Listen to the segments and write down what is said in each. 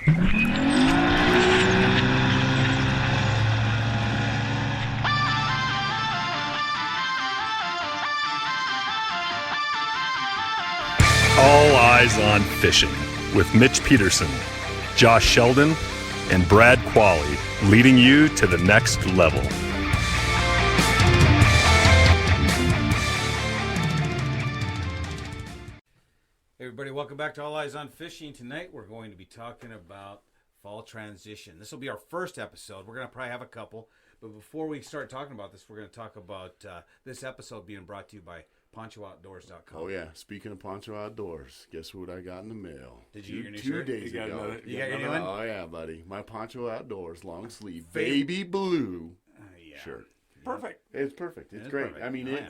All Eyes on Fishing with Mitch Peterson, Josh Sheldon, and Brad Qualley, leading you to the next level. Hey everybody, welcome back to All Eyes on Fishing. Tonight we're going to be talking about fall transition. This will be our first episode. We're going to probably have a couple, but before we start talking about this, we're going to talk about this episode being brought to you by PonchoOutdoors.com. Oh yeah, speaking of Poncho Outdoors, guess what I got in the mail? Did you get your new 2 shirt? days You got ago. another- you got your new one? Oh yeah, buddy. My Poncho Outdoors long sleeve Fav- baby blue Yeah. shirt. Perfect. It's perfect. It's It is great. perfect. I mean, Oh, it,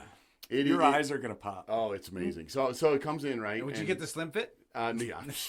yeah. it. Your it- eyes are gonna pop. Oh, it's amazing. So it comes in right. And would you and- get the slim fit? Yeah,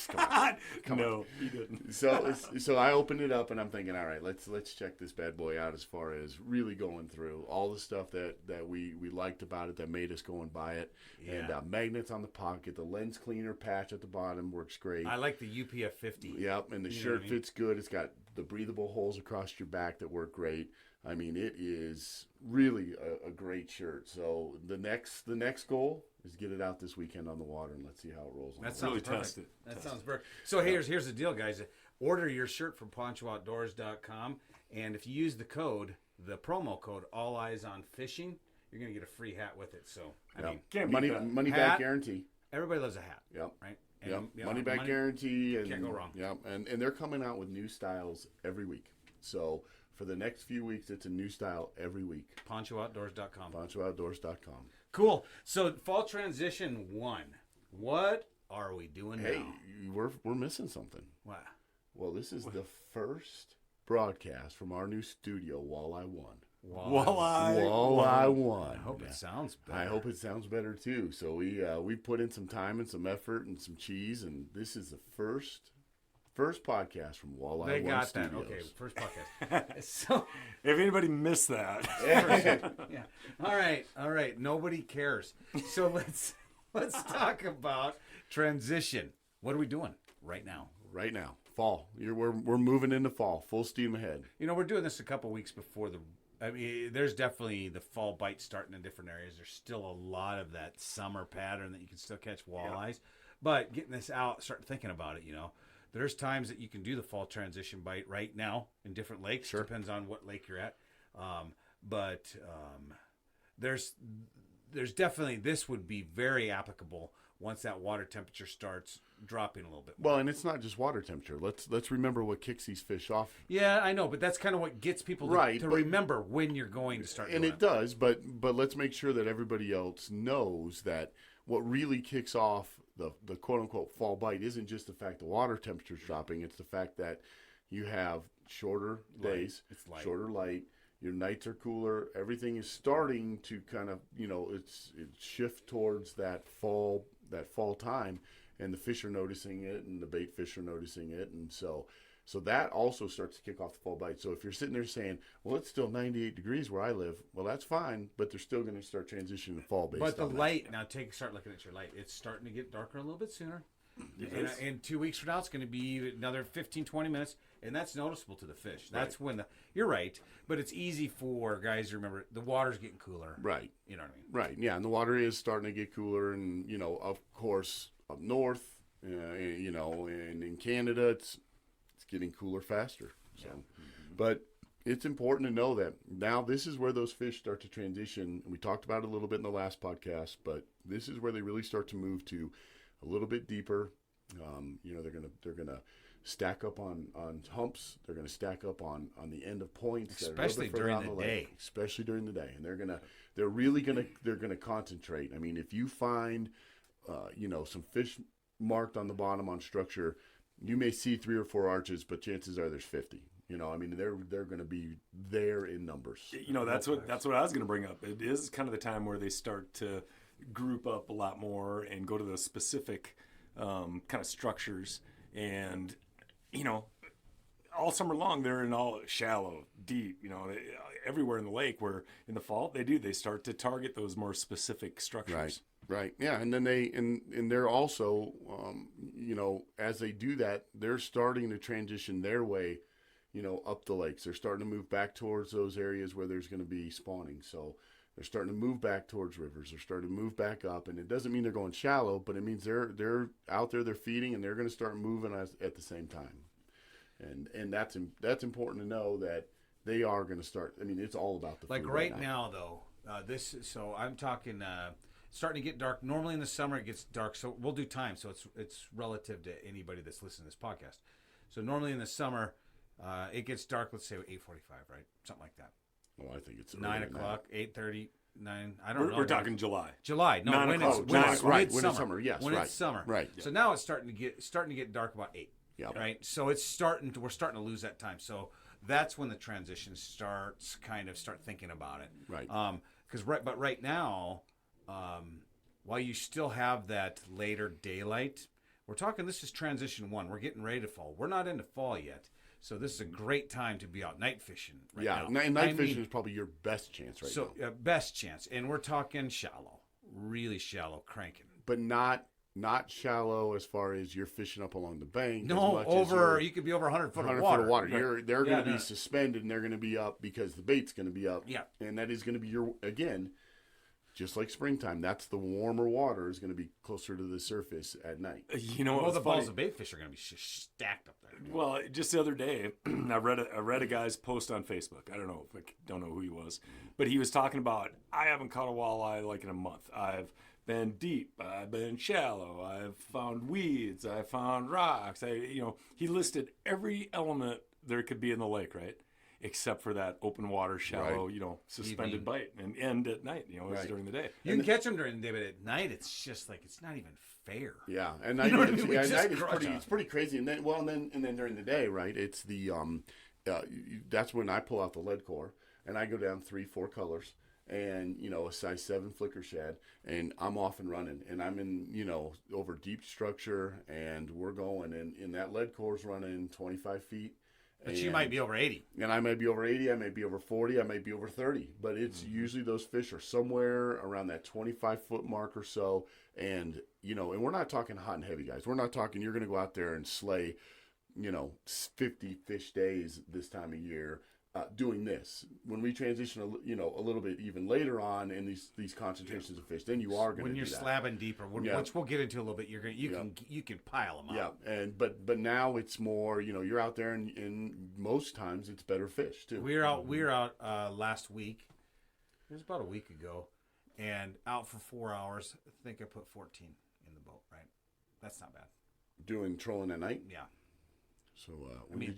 come on. No, you didn't. So I opened it up and I'm thinking, all right, let's check this bad boy out as far as really going through all the stuff that we liked about it that made us go and buy it. Yeah. And magnets on the pocket, the lens cleaner patch at the bottom works great. I like the UPF 50. Yep, and the You know shirt what I mean? fits good. It's got the breathable holes across your back that work great. I mean, it is really a great shirt. So the next goal is get it out this weekend on the water and let's see how it rolls. That the sounds Really perfect. test it. That Test sounds perfect. So here's the deal, guys. Order your shirt from PonchoOutdoors.com, and if you use the promo code All Eyes on Fishing, you're gonna get a free hat with it. So I Yep. mean, Can't beat money Hat. back guarantee. everybody loves a hat, Yep. right? Yep. you know, Money back guarantee and can't go wrong. Yep. And they're coming out with new styles every week. So for the next few weeks, it's a new style every week. PonchoOutdoors.com. PonchoOutdoors.com. Cool. So fall transition 1. What are we doing Hey, now? we're missing something. Wow. Well, this is the first broadcast from our new studio, Walleye One. Walleye. One. I hope it sounds better. I hope it sounds better too. So we put in some time and some effort and some cheese, and this is the first podcast from Walleye They One got Studios. that. Okay, first podcast. So If anybody missed that, yeah. All right. Nobody cares. So let's talk about transition. What are we doing right now? Right now, fall. We're moving into fall, full steam ahead. You know, we're doing this a couple weeks before there's definitely the fall bite starting in different areas. There's still a lot of that summer pattern that you can still catch walleyes. But getting this out, start thinking about it, There's times that you can do the fall transition bite right now in different lakes. Sure. Depends on what lake you're at. But there's definitely, this would be very applicable once that water temperature starts dropping a little bit more. Well, and it's not just water temperature. Let's remember what kicks these fish off. Yeah, I know, but that's kind of what gets people Right, to but- remember when you're going to start And doing it does, but let's make sure that everybody else knows that what really kicks off the quote unquote fall bite isn't just the fact the water temperature's dropping. It's the fact that you have shorter days, It's light. shorter light. Your nights are cooler. Everything is starting to kind of it's shift towards that fall time, and the fish are noticing it, and the bait fish are noticing it, and so that also starts to kick off the fall bite. So if you're sitting there saying, well, it's still 98 degrees where I live, well, that's fine, but they're still going to start transitioning to fall based But the on that. light, now start looking at your light. It's starting to get darker a little bit sooner. In 2 weeks from now, it's going to be another 15, 20 minutes, and that's noticeable to the fish. That's when you're right, but it's easy for guys to remember the water's getting cooler. Right. You know what I mean? Right, yeah, and the water is starting to get cooler, and of course, up north, and in Canada, it's getting cooler faster. So, but it's important to know that now this is where those fish start to transition. We talked about it a little bit in the last podcast, but this is where they really start to move to a little bit deeper. They're gonna stack up on humps. They're gonna stack up on the end of points, that are a little Especially bit further during out the lake, day. Especially during the day, and they're gonna concentrate. I mean, if you find some fish marked on the bottom on structure, you may see 3 or 4 arches, but chances are there's 50. They're going to be there in numbers. that's what I was going to bring up. It is kind of the time where they start to group up a lot more and go to those specific kind of structures. And all summer long they're in all shallow, deep. Everywhere in the lake. Where in the fall they start to target those more specific structures. Right. Yeah, and then they're also, as they do that, they're starting to transition their way, up the lakes. They're starting to move back towards those areas where there's going to be spawning. So they're starting to move back towards rivers. They're starting to move back up, and it doesn't mean they're going shallow, but it means they're out there, they're feeding, and they're going to start moving at the same time. And that's important to know that they are going to start. I mean, it's all about the Like food right now, though, so I'm talking starting to get dark. Normally in the summer it gets dark, so we'll do time. So it's relative to anybody that's listening to this podcast. So normally in the summer, it gets dark. Let's say 8:45, right? Something like that. Well, I think it's 9 o'clock, 8:30, 9. I don't know. We're talking July. July. No, 9 when o'clock. it's when July, it's right, midsummer. when it's summer, yes, when right, it's summer. right. So now it's starting to get dark about 8. Yeah. Right. So we're starting to lose that time. So that's when the transition starts. Start thinking about it. Right. But right now, while you still have that later daylight, we're talking. This is transition 1. We're getting ready to fall. We're not into fall yet. So this is a great time to be out night fishing right now. Night fishing is probably your best chance right now. So best chance, and we're talking shallow, really shallow, cranking. But not shallow as far as you're fishing up along the bank. No, you could be over 100 foot of water. Right. They're going to be suspended, and they're going to be up because the bait's going to be up. Yeah. And that is going to be again, just like springtime, that's the warmer water is going to be closer to the surface at night. You know, Well, what's the balls funny? of bait fish are going to be stacked up there. Well, just the other day, I read a guy's post on Facebook. I don't know who he was, but he was talking about, I haven't caught a walleye like in a month. I've been deep, I've been shallow, I've found weeds, I found rocks. He listed every element there could be in the lake, right? Except for that open water, shallow, suspended bite, and end at night. It's during the day. You can catch them during the day, but at night it's just like it's not even fair. Yeah, and You know what I night, mean? We just night is crush pretty. them. It's pretty crazy. And then during the day, right? It's the that's when I pull out the lead core and I go down 3-4 colors and a size 7 flicker shad, and I'm off and running, and I'm in over deep structure, and we're going, and that lead core's running 25 feet. But you might be over 80. And I may be over 80, I may be over 40, I may be over 30. But it's usually those fish are somewhere around that 25-foot mark or so. And, and we're not talking hot and heavy, guys. We're not talking you're going to go out there and slay, 50 fish days this time of year doing this. When we transition, a little bit even later on in these concentrations of fish, then you are going to When do you're that. slabbing deeper, which we'll get into a little bit, you can pile them up. Yeah, but now it's more, you're out there and most times it's better fish too. We were out last week. It was about a week ago, and out for 4 hours. I think I put 14 in the boat. Right, that's not bad. Doing trolling at night. Yeah, So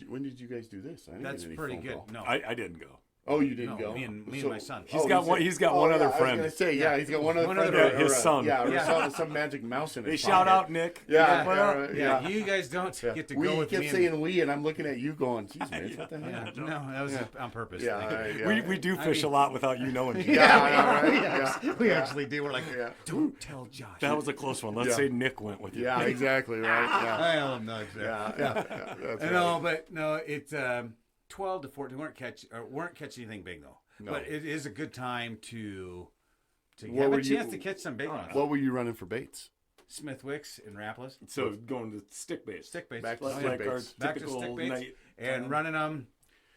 when did you guys do this? I didn't that's get any pretty phone good. call. No, I didn't go. Oh, you didn't No, go. me and my son. He's got one other friend. I was gonna say, he's got one other One friend. other- his son. Yeah, or Yeah. some magic mouse in his Hey, shout pocket. out Nick. Yeah. You guys don't Yeah. get to we go with kept me. saying we, and I'm looking at you going, geez, man, what the hell? No, that was on purpose. Yeah, We do fish a lot without you knowing. yeah, right. Yeah, we actually do. We're like, yeah. don't tell Josh. That was a close one. Let's Yeah. say Nick went with you. Yeah, exactly, right. Yeah, I know, yeah. That's right. No, but no, it's 12 to 14. Weren't catching anything big though. No. But it is a good time to What have were a you- chance to catch some big ones. What were you running for baits? Smithwicks and Rapalas, So going to stick bait. stick baits, Back to Like, stick our baits. back to typical stick baits, night. and running them.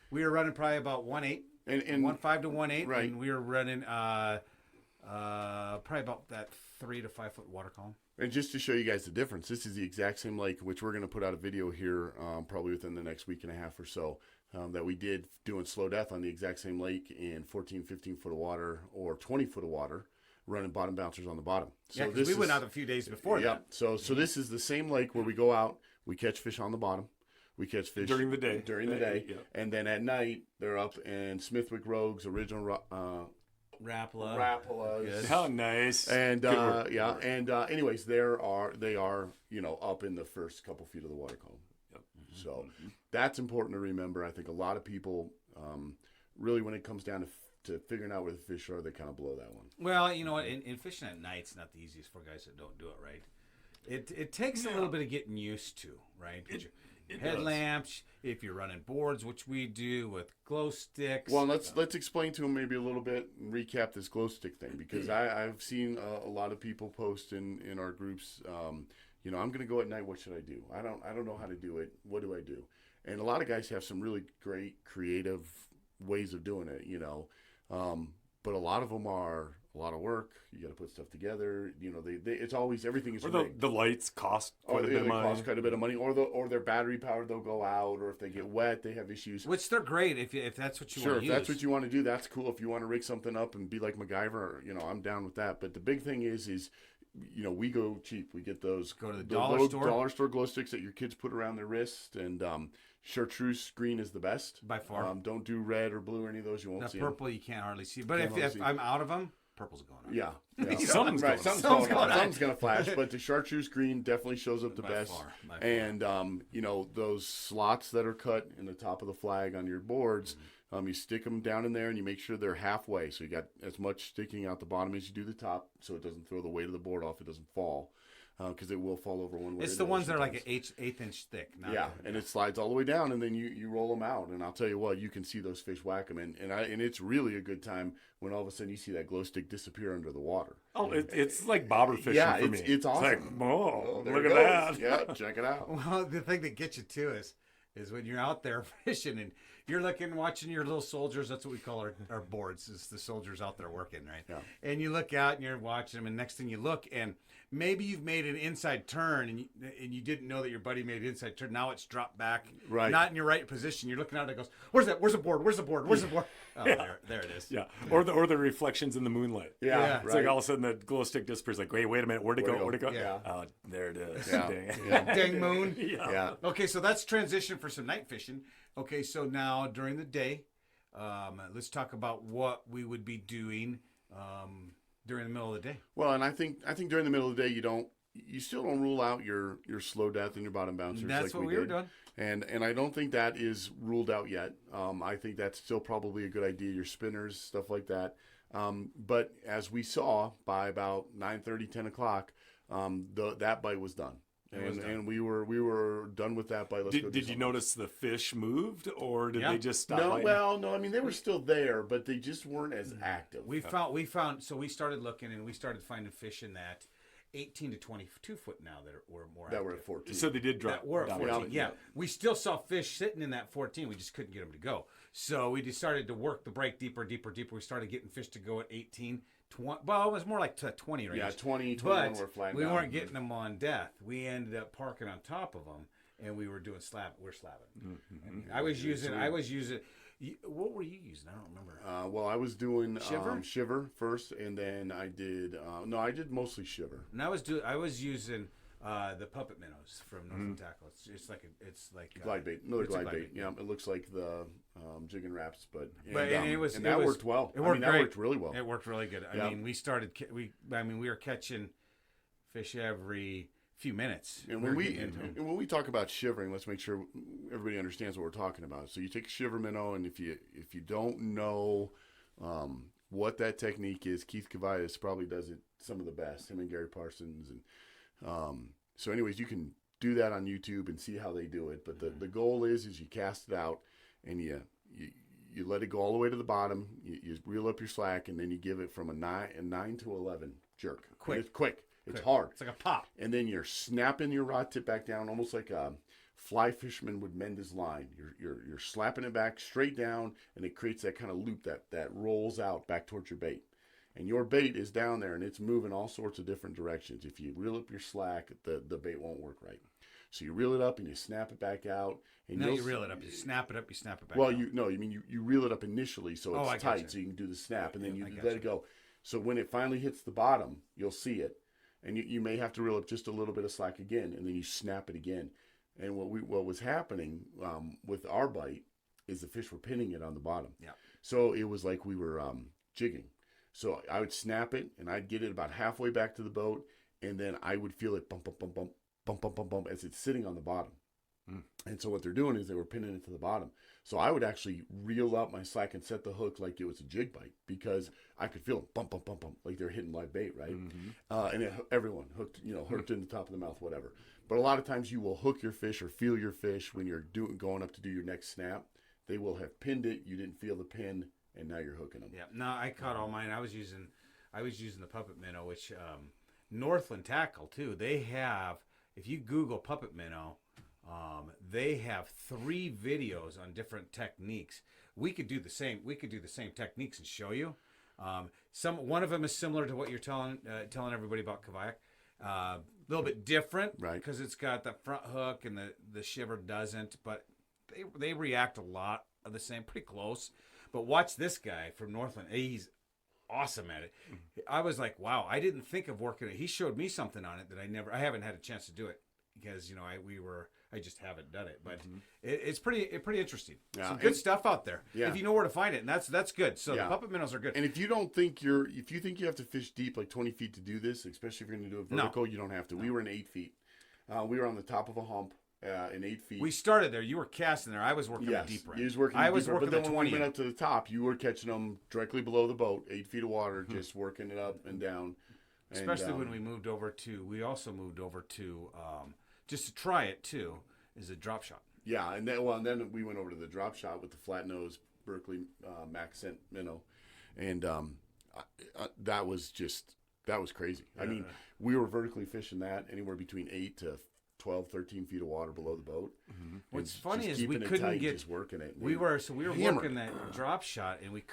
We were running probably about 1.8, And 1.5 to 1.8, Right. and we were running probably about that 3 to 5 foot water column. And just to show you guys the difference, this is the exact same lake, which we're going to put out a video here probably within the next week and a half or so, that we did doing slow death on the exact same lake in 14, 15 foot of water or 20 foot of water, running bottom bouncers on the bottom. Yeah, So 'cause we went out a few days before yeah. that. So this is the same lake where we go out, we catch fish on the bottom, we catch fish During the day. Yeah. and then at night they're up in Smithwick Rogues, original Rapala. Rapalas. Good. How nice. And Good work. yeah, and anyways, they are up in the first couple feet of the water column. Yep. So that's important to remember. I think a lot of people really, when it comes down to figuring out where the fish are, they kind of blow that one. Well, you know what? In fishing at night's not the easiest for guys that don't do it right. It takes a little bit of getting used to, right? headlamps. If you're running boards, which we do with glow sticks. Well, let's explain to them maybe a little bit and recap this glow stick thing, because I've seen a lot of people post in our groups. I'm going to go at night. What should I do? I don't know how to do it. What do I do? And a lot of guys have some really great creative ways of doing it. But a lot of them are a lot of work. You got to put stuff together. It's always everything is Or rigged. the lights cost quite a bit of They money. cost quite a bit of money, or they're battery powered. They'll go out, or if they get wet, they have issues. Which they're great if that's what you Sure, want if to use. that's what you want to do, that's cool. If you want to rig something up and be like MacGyver, I'm down with that. But the big thing is we go cheap. We get those Go to the dollar store. dollar store glow sticks that your kids put around their wrist, and chartreuse green is the best By far. Don't do red or blue or any of those. You won't The see 'em. purple you can't hardly see. But Can't if hardly see. I'm out of them, purple's going on. Yeah, Something's right. going on. Something's Something's going on. going on. Something's gonna flash, but the chartreuse green definitely shows up the By best. far, by far. And those slots that are cut in the top of the flag on your boards, you stick them down in there, and you make sure they're halfway, so you got as much sticking out the bottom as you do the top, so it doesn't throw the weight of the board off. It doesn't fall, because it will fall over one way. It's or the ones that are like sometimes. an eighth inch thick. Not Yeah, and it slides all the way down, and then you roll them out, and I'll tell you what, you can see those fish whack them, and it's really a good time when all of a sudden you see that glow stick disappear under the water. Oh, it's like bobber fishing Yeah, for me. it's awesome. like, There look it at goes. that. Yeah, check it out. Well, the thing that gets you too is when you're out there fishing and you're watching your little soldiers. That's what we call our boards. Is the soldiers out there working, right? Yeah. And you look out and you're watching them, and next thing you look, and maybe you've made an inside turn, and you didn't know that your buddy made an inside turn. Now it's dropped back, Right. Not in your right position. You're looking out and it goes, "Where's that? Where's the board? Where's the board? Where's the board?" Oh, there it is. Yeah, or the reflections in the moonlight. Yeah. It's right. like all of a sudden the glow stick disappears. Like, wait a minute, where'd it go? Where'd it go? Yeah. Oh, there it is. Yeah. Dang it. Yeah. Dang moon. Yeah. Okay, so that's transition for some night fishing. Okay, so now during the day, let's talk about what we would be doing during the middle of the day. Well, and I think during the middle of the day you still don't rule out your slow death and your bottom bouncers. That's like what we were did. doing. And I don't think that is ruled out yet. I think that's still probably a good idea. Your spinners, stuff like that. But as we saw by about 9:30, 10 o'clock, that bite was done. And we were done with that bite. Did you notice the fish moved, or did Yeah. they just stop? No, biting? well, no. I mean, they were still there, but they just weren't as active. We found. So we started looking and we started finding fish in that 18 to 22 foot now that were more that active. were at 14. So they did drop. That were at down. 14. Yeah. Yeah. We still saw fish sitting in that 14. We just couldn't get them to go. So we decided to work the break deeper. We started getting fish to go at 18, 20. Well, it was more like to 20 range. Yeah, 20, 21 But were flying we down. weren't getting them on death. We ended up parking on top of them, and we were doing we're slabbing. And I was using. What were you using? I don't remember. Well, I was doing Shiver? Shiver first, and then I did I did mostly Shiver. And I was using the puppet minnows from Northern Tackle. It's like Glide bait, another it's a glide bait. Yeah, it looks like the Jig and Wraps, but and that worked well. It worked that great. worked really well. It worked really good. Yeah. I mean, we were catching fish every few minutes. And We when were we getting into 'em. and when we talk about shivering, let's make sure everybody understands what we're talking about. So you take a shiver minnow, and if you don't know what that technique is, Keith Kavaitis probably does it some of the best. Him and Gary Parsons, and so anyways, you can do that on YouTube and see how they do it. But the goal is you cast it out, and you let it go all the way to the bottom. You reel up your slack, and then you give it from a 9 to 11 jerk. Quick. And it's quick. It's hard. It's like a pop. And then you're snapping your rod tip back down, almost like a fly fisherman would mend his line. You're slapping it back straight down, and it creates that kind of loop that rolls out back towards your bait. And your bait is down there, and it's moving all sorts of different directions. If you reel up your slack, the bait won't work right. So you reel it up and you snap it back out. And Now you'll you reel it up. You snap it up. You snap it back. Well, out. you reel it up initially, so Oh, I it's gotcha. tight, so you can do the snap, and then Yeah, you I let gotcha. it go. So when it finally hits the bottom, you'll see it, and you may have to reel up just a little bit of slack again, and then you snap it again. And what was happening with our bite is the fish were pinning it on the bottom. Yeah. So it was like we were jigging. So I would snap it, and I'd get it about halfway back to the boat, and then I would feel it bump, bump, bump, bump, bump, bump, bump, bump as it's sitting on the bottom. And so what they're doing is they were pinning it to the bottom. So I would actually reel up my slack and set the hook like it was a jig bite because I could feel them bump, bump, bump, bump, like they're hitting live bait, right? And everyone hooked, hooked in the top of the mouth, whatever. But a lot of times you will hook your fish or feel your fish when you're going up to do your next snap. They will have pinned it. You didn't feel the pin, and now you're hooking them. Yeah. No, I caught all mine. I was using the puppet minnow, which Northland Tackle too. They have, if you Google puppet minnow, they have 3 videos on different techniques. We could do the same. We could do the same techniques and show you. One of them is similar to what you're telling everybody about Kayak. A little bit different, Right? Because it's got the front hook and the shiver doesn't. But they react a lot of the same, pretty close. But watch this guy from Northland. He's awesome at it. I was like, wow, I didn't think of working it. He showed me something on it that I haven't had a chance to do it because I just haven't done it. But it's pretty interesting. Yeah, Some good stuff out there. Yeah. If you know where to find it, and that's good. So Yeah. the puppet minnows are good. And if you think you have to fish deep like 20 feet to do this, especially if you're going to do it vertical, you don't have to. We were in 8 feet. We were on the top of a hump in 8 feet. We started there. You were casting there. I was working Yes, the deep end. you was working I the was deeper, working but then the when 20 we went end. up to the top, you were catching them directly below the boat, 8 feet of water, just working it up and down. Especially when we moved over to, just to try it too, is a drop shot. Yeah, and then we went over to the drop shot with the flat nose Berkeley Max Scent minnow, and that was crazy. I mean, we were vertically fishing that anywhere between 8 to 12, 13 feet of water below the boat. What's And funny just is we keeping it couldn't tight, get. just working it. We were hammered. working that drop shot, and we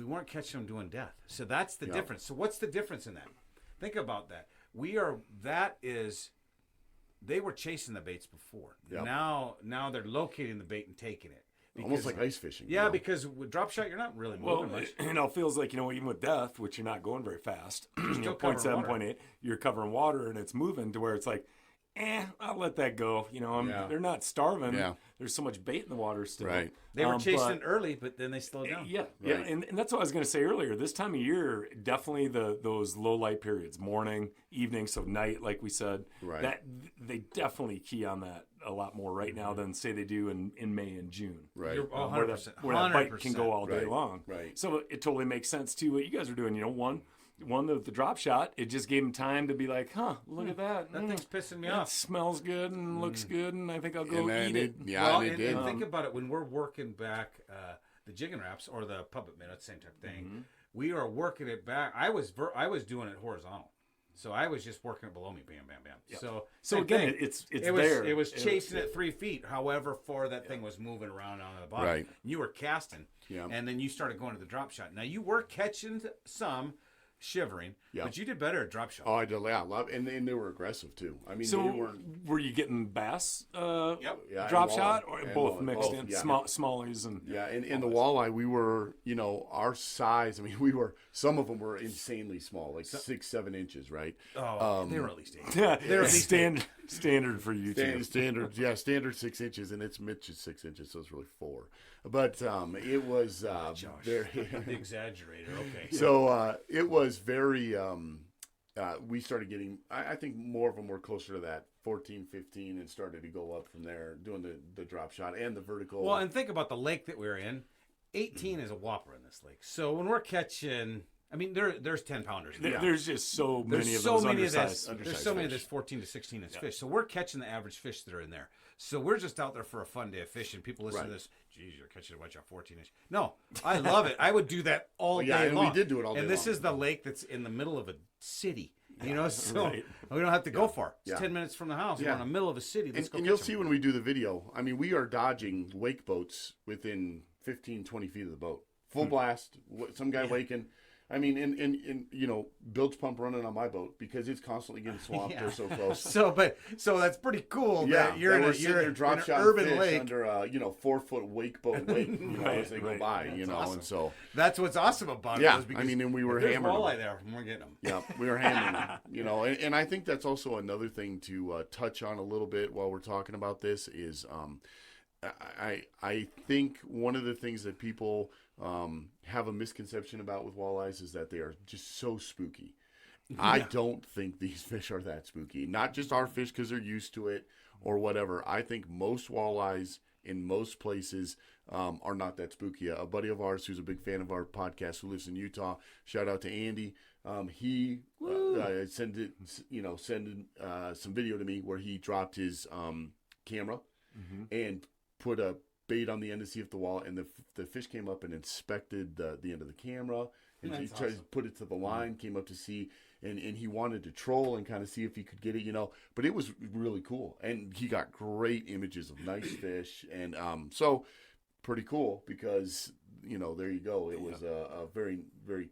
weren't catching them doing death. So that's the Yeah. difference. So what's the difference in that? Think about that. They were chasing the baits before. Yep. Now they're locating the bait and taking it. Almost like ice fishing. Yeah, because with drop shot, you're not really Well, moving much. it feels like, even with depth, which you're not going very fast, still 0.7, covering water. 0.8, you're covering water and it's moving to where it's like, I'll let that go. Yeah. They're not starving. Yeah. There's so much bait in the water still. Right. They were chasing but- it early, but then they slowed down. Yeah, Right. yeah, and that's what I was going to say earlier. This time of year, definitely those low light periods, morning, evening, so night, like we said, Right. that they definitely key on that a lot more right now than say they do in May and June. Right. You're Where 100%. that bite can go all day Right, long. right. So it totally makes sense too what you guys are doing. One with the drop shot, it just gave them time to be like, look at that. That thing's pissing me It off. smells good and looks good, and I think I'll go And then eat it. yeah, Well, and it did. and think about it when we're working back the jigging wraps or the puppet minnow, same type of thing. We are working it back. I was doing it horizontal, so I was just working it below me, bam, bam, bam. So So same again, thing. it's it was there. it was chasing it 3 feet. However far that thing was moving around on the bottom. Right. You were casting, Yeah. and then you started going to the drop shot. Now you were catching some shivering, Yeah. but you did better at drop shot. Oh, I did. Yeah, and they were aggressive too. I mean, So they weren't. were you getting bass Yeah, drop and shot walleye. or And both walleye. mixed Both, in? yeah. Smallies and Yeah, and in the walleye, we were, our size. I mean, some of them were insanely small, like 6, 7 inches, right? Oh, they were at least 8. yeah, They're at least standard for you two. Standard 6 inches, and it's Mitch's 6 inches, so it's really 4. But it was very. The exaggerator. Okay. So it was very. We started getting. I think more of them were closer to that 14, 15, and started to go up from there, doing the drop shot and the vertical. Well, and think about the lake that we're in. 18 is a whopper in this lake. So when we're catching, I mean, there's 10-pounders. There's just so There's many of so those many of undersized. this. There's so many of fish. this 14 to 16 inch fish. So we're catching the average fish that are in there. So we're just out there for a fun day of fishing. People listen to Right. this. Geez, you're catching a bunch of 14 inch. No, I love it. I would do that all yeah, day and long. we did do it all day And this long. is the lake that's in the middle of a city. So Right. we don't have to go far. It's Yeah. 10 minutes from the house. Yeah. We're in the middle of a city. Let's And, go and you'll catch see 'em. when we do the video. I mean, we are dodging wake boats within 15, 20 feet of the boat. Full blast. Some guy waking. I mean, and bilge pump running on my boat because it's constantly getting swamped. Yeah. They're so close. So that's pretty cool. Yeah, that you're in we're a, sitting you're there in drop an shot urban fish lake. under a 4-foot wake boat wake, as they go by, awesome. and so That's what's awesome about it. yeah, is because I mean, and we were if there's hammering them. walleye there, we're getting them. Yeah, we were hammering them, and I think that's also another thing to touch on a little bit while we're talking about this is I think one of the things that people have a misconception about with walleyes is that they are just so spooky. I don't think these fish are that spooky. Not just our fish because they're used to it or whatever. I think most walleyes in most places are not that spooky. A buddy of ours who's a big fan of our podcast who lives in Utah, shout out to Andy. He sent some video to me where he dropped his camera and put a bait on the end to see if the wall, and the fish came up and inspected the end of the camera. And he tried to put it to the line, came up to see, and he wanted to troll and kind of see if he could get it, But it was really cool, and he got great images of nice fish, and so pretty cool because there you go. It was a very very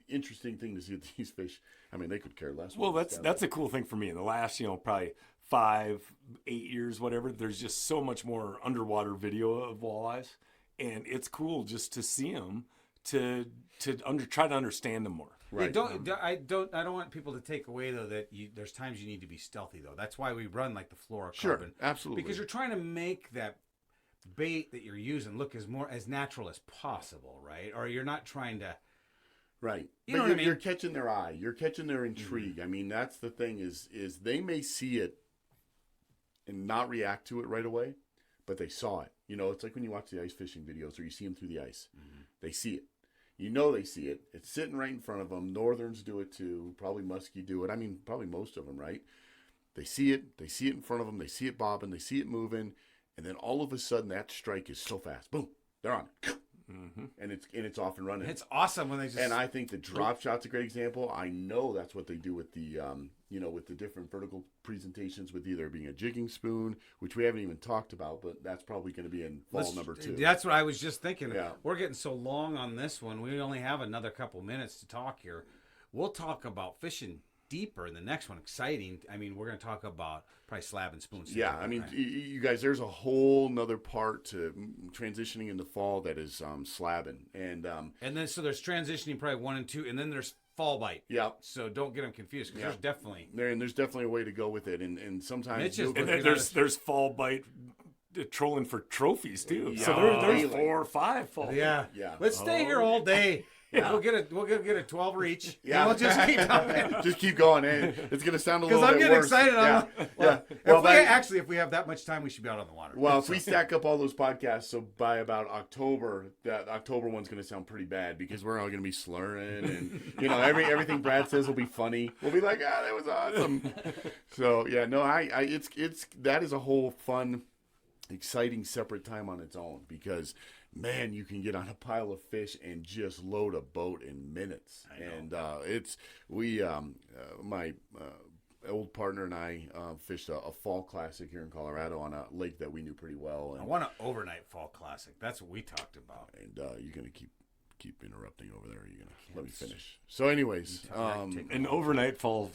interesting thing to see these fish. I mean, they could care less. Well, that's a cool thing for me. In the last probably 5-8 years, whatever, there's just so much more underwater video of walleyes, and it's cool just to see them, to try to understand them more. Right. I don't want people to take away though that there's times you need to be stealthy though. That's why we run like the fluorocarbon. Sure, absolutely. Because you're trying to make that bait that you're using look as natural as possible, right? Or you're not trying to. Right. You know what I mean? You're catching their eye. You're catching their intrigue. I mean, that's the thing is they may see it and not react to it right away, but they saw it. It's like when you watch the ice fishing videos or you see them through the ice. They see it. They see it. It's sitting right in front of them. Northerns do it too. Probably muskie do it. I mean, probably most of them, right? They see it. They see it in front of them. They see it bobbing. They see it moving. And then all of a sudden, that strike is so fast. Boom. They're on it. And it's off and running. It's awesome when they just. And I think the drop shot's a great example. I know that's what they do with the with the different vertical presentations, with either being a jigging spoon, which we haven't even talked about, but that's probably going to be in fall number 2. That's what I was just thinking. Yeah. We're getting so long on this one. We only have another couple minutes to talk here. We'll talk about fishing deeper in the next one. Exciting. I mean, we're going to talk about probably slab and spoons. Yeah, I mean, you guys, there's a whole nother part to transitioning into fall that is slabbing, and then so there's transitioning probably 1 and 2, and then there's fall bite. Yeah. So don't get them confused because there's definitely there's definitely a way to go with it, and sometimes there's fall bite trolling for trophies too. Yeah. So there's 4 or 5 fall. Yeah. Yeah. Let's stay here all day. Yeah. We'll get a 12er each. Yeah. And we'll just keep talking. Just keep going. It's going to sound a little bit Because I'm getting worse. excited. Yeah. If we have that much time, we should be out on the water. Well, if we stack up all those podcasts, so by about October, that October one's going to sound pretty bad because we're all going to be slurring, and everything Brad says will be funny. We'll be like, that was awesome. So yeah, no, it's that is a whole fun, exciting separate time on its own because. Man, you can get on a pile of fish and just load a boat in minutes. And my old partner and I fished a fall classic here in Colorado on a lake that we knew pretty well. And, I want an overnight fall classic. That's what we talked about. And you're going to keep interrupting over there. You're going to let me finish. So anyways. An overnight fall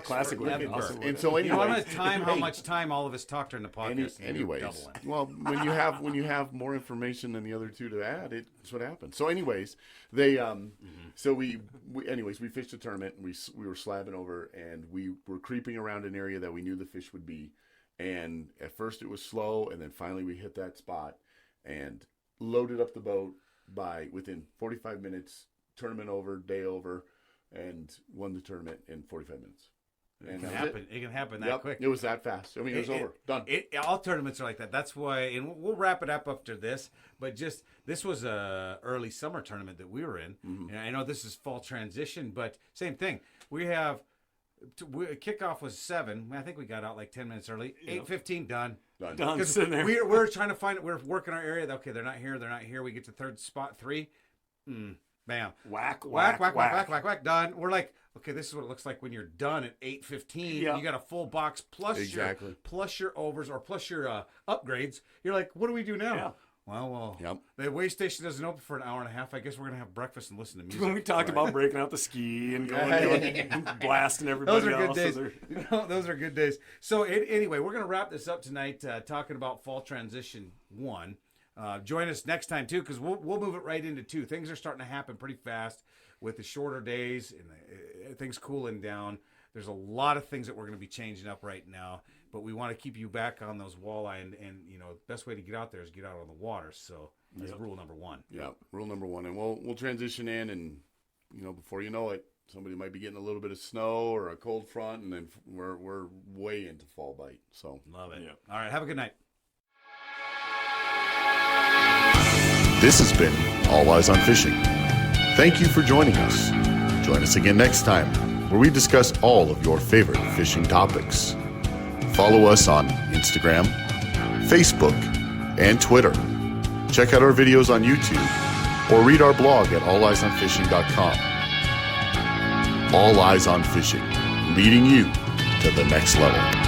classic would be awesome. And so anyways. I'm going to time how much time all of us talked during the podcast. Anyways. Well, when you have more information than the other two to add, it's what happens. So anyways, they so we fished a tournament and we were slabbing over and we were creeping around an area that we knew the fish would be. And at first it was slow, and then finally we hit that spot and loaded up the boat. Within 45 minutes, tournament over, day over, and won the tournament in 45 minutes. And it can happen that quick. It was that fast. I mean, it was over. Done. All tournaments are like that. That's why, and we'll wrap it up after this, but this was a early summer tournament that we were in. Mm-hmm. And I know this is fall transition, but same thing. Kickoff was 7. I think we got out like 10 minutes early. 8:15 done. Sitting there. We're trying to find it. We're working our area. Okay, they're not here. We get to third spot 3. Bam. Whack. Done. We're like, okay, this is what it looks like when you're done at 8:15. Yeah. You got a full box plus your overs or plus your upgrades. You're like, what do we do now? Yeah. Well, the weigh station doesn't open for an hour and a half. I guess we're going to have breakfast and listen to music. When we talked about breaking out the ski and going blasting everybody else. Those are good days. Those are good days. So anyway, we're going to wrap this up tonight talking about Fall Transition 1. Join us next time, too, because we'll move it right into 2. Things are starting to happen pretty fast with the shorter days and things cooling down. There's a lot of things that we're going to be changing up right now, but we want to keep you back on those walleye, and the best way to get out there is get out on the water. So that's rule number 1. Yeah, rule number 1, and we'll transition in, and before you know it, somebody might be getting a little bit of snow or a cold front, and then we're way into fall bite. So Love it. Yeah. All right. Have a good night. this has been All Eyes on Fishing. Thank you for joining us. Join us again next time, where we discuss all of your favorite fishing topics. Follow us on Instagram, Facebook, and Twitter. Check out our videos on YouTube or read our blog at alleyesonfishing.com. All Eyes on Fishing, leading you to the next level.